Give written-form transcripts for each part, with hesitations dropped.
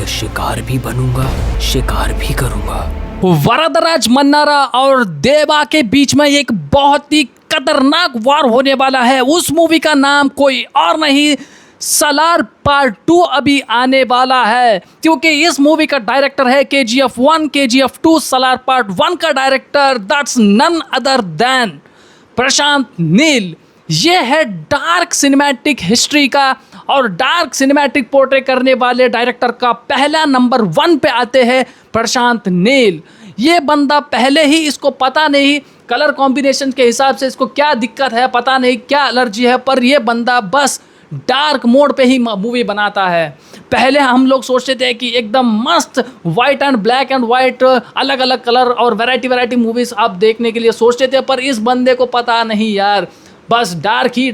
शेर शिकार भी बनूंगा, शिकार भी करूंगा। वरदराज मन्नारा और देवा के बीच में एक बहुत ही खतरनाक वार होने वाला है। उस मूवी का नाम कोई और नहीं, सालार पार्ट 2 अभी आने वाला है, क्योंकि इस मूवी का डायरेक्टर है KGF 1, KGF 2, सालार पार्ट 1 का director that's none other than Prashanth Neel. ये है डार्क सिनेमैटिक हिस्ट्री का और डार्क सिनेमैटिक पोर्ट्रे करने वाले डायरेक्टर का पहला नंबर 1 पे आते हैं प्रशांत नील। ये बंदा पहले ही, इसको पता नहीं कलर कॉम्बिनेशन के हिसाब से इसको क्या दिक्कत है, पता नहीं क्या एलर्जी है, पर ये बंदा बस डार्क मोड पे ही मूवी बनाता है। पहले हम लोग सोचते थे कि एकदम मस्त white and black and white अलग अलग कलर और वैरायटी मूवीज आप देखने के लिए सोचते थे, पर इस बंदे को पता नहीं यार, बस डार्क ही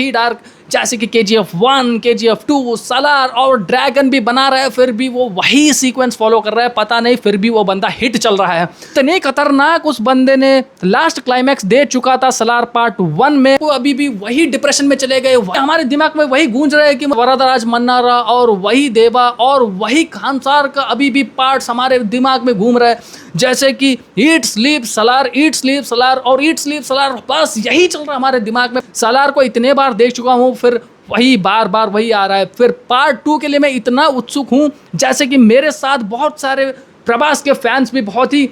डार्क, जैसे कि KGF 1, KGF 2, सालार और ड्रैगन भी बना रहा है, फिर भी वो वही सीक्वेंस फॉलो कर रहा है, पता नहीं फिर भी वो बंदा हिट चल रहा है। इतने खतरनाक उस बंदे ने लास्ट क्लाइमैक्स दे चुका था सालार पार्ट 1 में, वो अभी भी वही डिप्रेशन में चले गए। हमारे दिमाग में वही गूंज रहा है कि वरदराज मन्नारा और वही देवा और वही खानसार का अभी भी पार्ट्स हमारे दिमाग में घूम रहा है, जैसे कि ईट स्लीप सालार, ईट स्लीप सालार और ईट स्लीप सालार, बस यही चल रहा है हमारे दिमाग में। सालार को इतने बार देख चुका हूँ, फिर वही बार वही आ रहा है। फिर पार्ट 2 के लिए मैं इतना उत्सुक हूँ, जैसे कि मेरे साथ बहुत सारे प्रभास के फैंस भी बहुत ही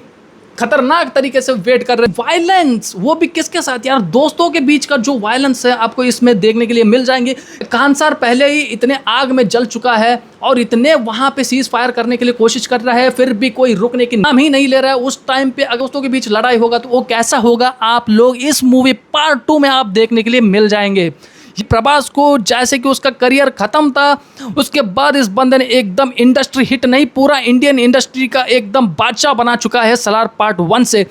खतरनाक तरीके से वेट कर रहे हैं। वायलेंस, वो भी किसके साथ यार, दोस्तों के बीच का जो वायलेंस है आपको इसमें देखने के लिए मिल जाएंगे। खानसार पहले ही इतने आग में जल चुका है और इतने वहां पे सीज फायर करने के लिए कोशिश कर रहा है, फिर भी कोई रुकने की नाम ही नहीं ले रहा है। उस टाइम पे अगर दोस्तों के बीच लड़ाई होगा तो वो कैसा होगा, आप लोग इस मूवी पार्ट 2 में आप देखने के लिए मिल जाएंगे। प्रभास को जैसे कि उसका करियर खत्म था, उसके बाद इस बंदे ने एकदम इंडस्ट्री हिट नहीं, पूरा इंडियन इंडस्ट्री का एकदम बादशाह बना चुका है सालार पार्ट 1 से।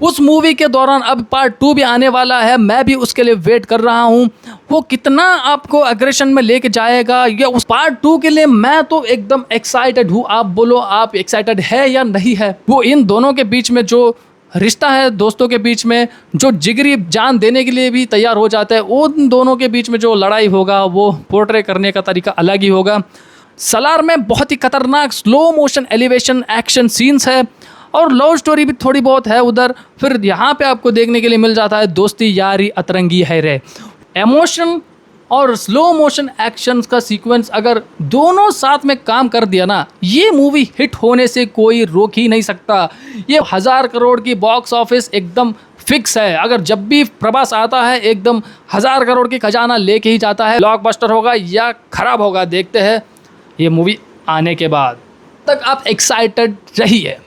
उस मूवी के दौरान अब पार्ट 2 भी आने वाला है, मैं भी उसके लिए वेट कर रहा हूँ। वो कितना आपको एग्रेशन में लेके जाएगा, या उस पार्ट 2 के लिए मैं तो एकदम एक्साइटेड हूँ। आप बोलो, आप एक्साइटेड है या नहीं है? वो इन दोनों के बीच में जो रिश्ता है, दोस्तों के बीच में जो जिगरी जान देने के लिए भी तैयार हो जाता है, उन दोनों के बीच में जो लड़ाई होगा वो पोर्ट्रे करने का तरीका अलग ही होगा। सालार में बहुत ही खतरनाक slow motion elevation action scenes है और लव स्टोरी भी थोड़ी बहुत है उधर। फिर यहाँ पे आपको देखने के लिए मिल जाता है दोस्ती यारी अतरंगी है रे। इमोशन और स्लो मोशन एक्शंस का सीक्वेंस अगर दोनों साथ में काम कर दिया ना, ये मूवी हिट होने से कोई रोक ही नहीं सकता। ये 1000 करोड़ की बॉक्स ऑफिस एकदम फिक्स है। अगर जब भी प्रभास आता है एकदम 1000 करोड़ की खजाना लेके ही जाता है। ब्लॉकबस्टर होगा या खराब होगा, देखते हैं ये मूवी आने के बाद। तक आप एक्साइटेड रहिए।